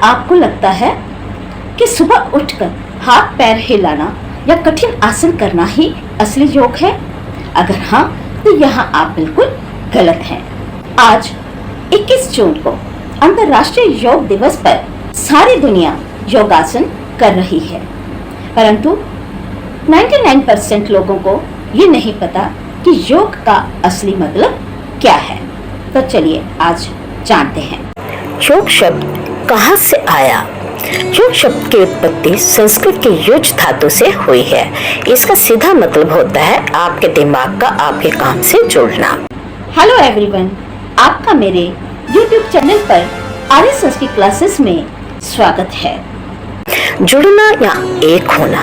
आपको लगता है कि सुबह उठकर हाथ पैर हिलाना या कठिन आसन करना ही असली योग है? अगर हाँ, तो यहाँ आप बिल्कुल गलत हैं। आज 21 जून को अंतर्राष्ट्रीय योग दिवस पर सारी दुनिया योगासन कर रही है, परंतु 99% लोगों को ये नहीं पता कि योग का असली मतलब क्या है। तो चलिए आज जानते हैं। योग शब्द कहाँ से आया? योग शब्द की उत्पत्ति संस्कृत के युज धातु से हुई है। इसका सीधा मतलब होता है आपके दिमाग का आपके काम से जुड़ना। हेलो एवरीवन, आपका मेरे YouTube चैनल पर आर्य संस्कृत क्लासेस में स्वागत है। जुड़ना या एक होना,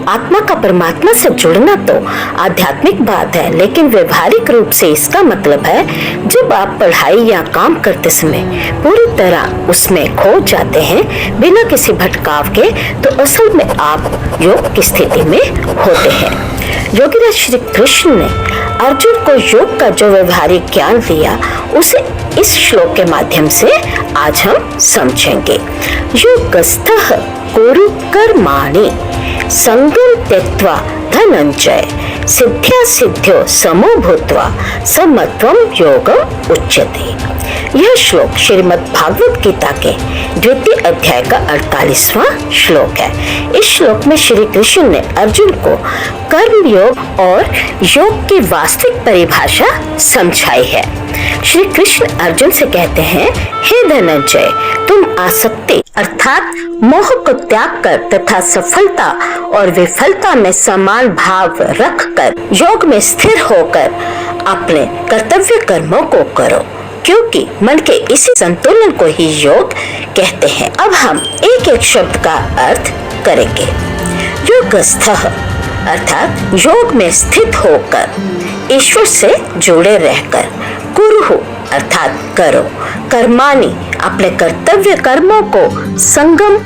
आत्मा का परमात्मा से जुड़ना तो आध्यात्मिक बात है, लेकिन व्यवहारिक रूप से इसका मतलब है जब आप पढ़ाई या काम करते समय पूरी तरह उसमें खो जाते हैं बिना किसी भटकाव के, तो असल में आप योग की स्थिति में होते हैं। योगीराज श्री कृष्ण ने अर्जुन को योग का जो व्यवहारिक ज्ञान दिया उसे इस श्लोक के माध्यम से आज हम समझेंगे। योगस्थः कुरु कर्माणि संगम त्यक्त्वा धनंजय सिद्ध्या सिद्ध्यो समो भूत्वा समत्वम योगम उच्यते। यह श्लोक श्रीमद् भागवत गीता के द्वितीय अध्याय का 48वां श्लोक है। इस श्लोक में श्री कृष्ण ने अर्जुन को कर्म योग और योग की वास्तविक परिभाषा समझाई है। श्री कृष्ण अर्जुन से कहते हैं, हे धनंजय, तुम आसक्ति अर्थात मोह को त्याग कर तथा सफलता और विफलता में समान भाव रखकर योग में स्थिर होकर अपने कर्तव्य कर्मों को करो, क्योंकि मन के इसी संतुलन को ही योग कहते हैं। अब हम एक एक शब्द का अर्थ करेंगे। योगस्थः अर्थात योग में स्थित होकर, ईश्वर से जुड़े रहकर, कुरु अर्थात करो, कर्माणि अपने कर्तव्य कर्मों को, संगम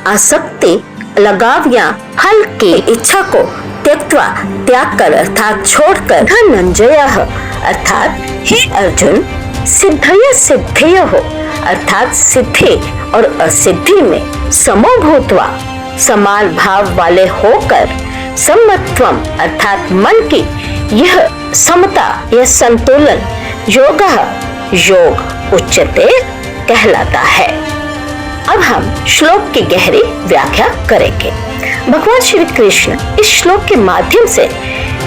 आसक्ति लगाव या फल की इच्छा को, त्यक्त्वा त्याग कर अर्थात छोड़कर, धनंजय अर्थात हे अर्जुन, सिद्धय सिद्धेय हो अर्थात सिद्धि और असिद्धि में समो भूत्वा समान भाव वाले होकर, समत्वम अर्थात मन की यह समता या संतुलन, योगः योग उच्यते कहलाता है। अब हम श्लोक की गहरी व्याख्या करेंगे। भगवान श्री कृष्ण इस श्लोक के माध्यम से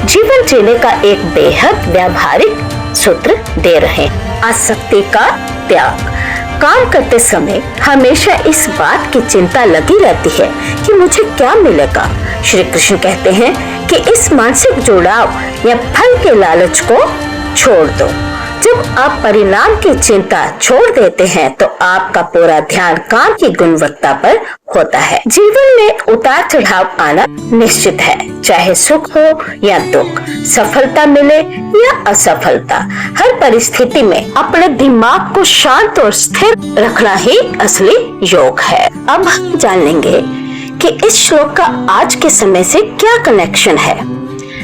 जीवन जीने का एक बेहद व्यावहारिक सूत्र दे रहे हैं। आसक्ति का त्याग। काम करते समय हमेशा इस बात की चिंता लगी रहती है कि मुझे क्या मिलेगा। श्री कृष्ण कहते हैं कि इस मानसिक जुड़ाव या फल के लालच को छोड़ दो। जब आप परिणाम की चिंता छोड़ देते हैं तो आपका पूरा ध्यान काम की गुणवत्ता पर होता है। जीवन में उतार चढ़ाव आना निश्चित है, चाहे सुख हो या दुख, सफलता मिले या असफलता, हर परिस्थिति में अपने दिमाग को शांत और स्थिर रखना ही असली योग है। अब हम जान लेंगे कि इस श्लोक का आज के समय से क्या कनेक्शन है।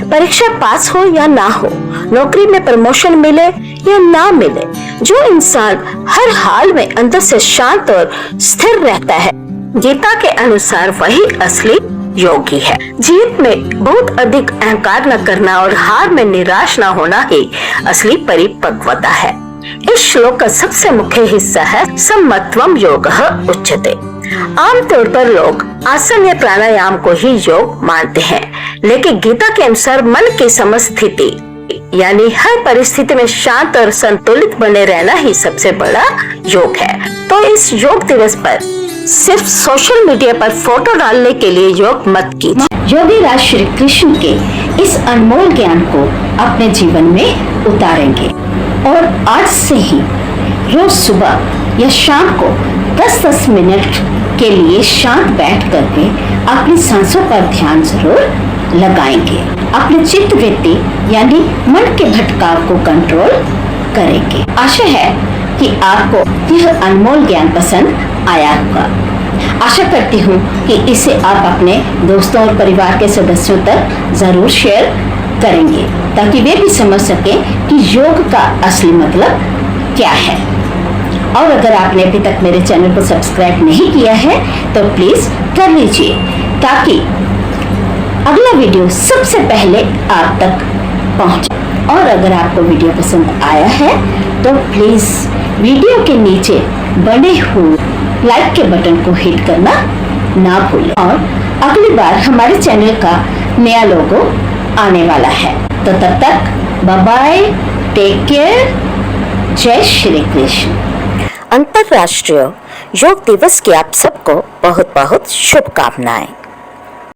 परीक्षा पास हो या ना हो, नौकरी में प्रमोशन मिले या ना मिले, जो इंसान हर हाल में अंदर से शांत और स्थिर रहता है, गीता के अनुसार वही असली योगी है। जीवन में बहुत अधिक अहंकार न करना और हार में निराश न होना ही असली परिपक्वता है। इस श्लोक का सबसे मुख्य हिस्सा है समत्वम योगः उच्यते। आमतौर पर लोग आसन या प्राणायाम को ही योग मानते हैं, लेकिन गीता के अनुसार मन की समस्थिति यानी हर परिस्थिति में शांत और संतुलित बने रहना ही सबसे बड़ा योग है। तो इस योग दिवस पर सिर्फ सोशल मीडिया पर फोटो डालने के लिए योग मत कीजिए। योगीराज श्री कृष्ण के इस अनमोल ज्ञान को अपने जीवन में उतारेंगे और आज से ही रोज सुबह या शाम को 10-10 मिनट के लिए शांत बैठ करके अपनी सांसों पर ध्यान जरूर लगाएंगे। अपने चित्त वृत्ति यानी मन के भटकाव को कंट्रोल करेंगे। आशा है कि आपको यह अनमोल ज्ञान पसंद आया होगा। आशा करती हूँ कि इसे आप अपने दोस्तों और परिवार के सदस्यों तक जरूर शेयर करेंगे, ताकि वे भी समझ सकें कि योग का असली मतलब क्या है। और अगर आपने अभी तक मेरे चैनल को सब्सक्राइब नहीं किया है तो प्लीज कर लीजिए, ताकि अगला वीडियो सबसे पहले आप तक पहुंचे। और अगर आपको वीडियो पसंद आया है तो प्लीज वीडियो के नीचे बने हुए लाइक के बटन को हिट करना ना भूलें। और अगली बार हमारे चैनल का नया लोगो आने वाला है। तो तब तक बाय बाय, टेक केयर, जय श्री कृष्ण। अंतर्राष्ट्रीय योग दिवस की आप सबको बहुत बहुत शुभकामनाएं।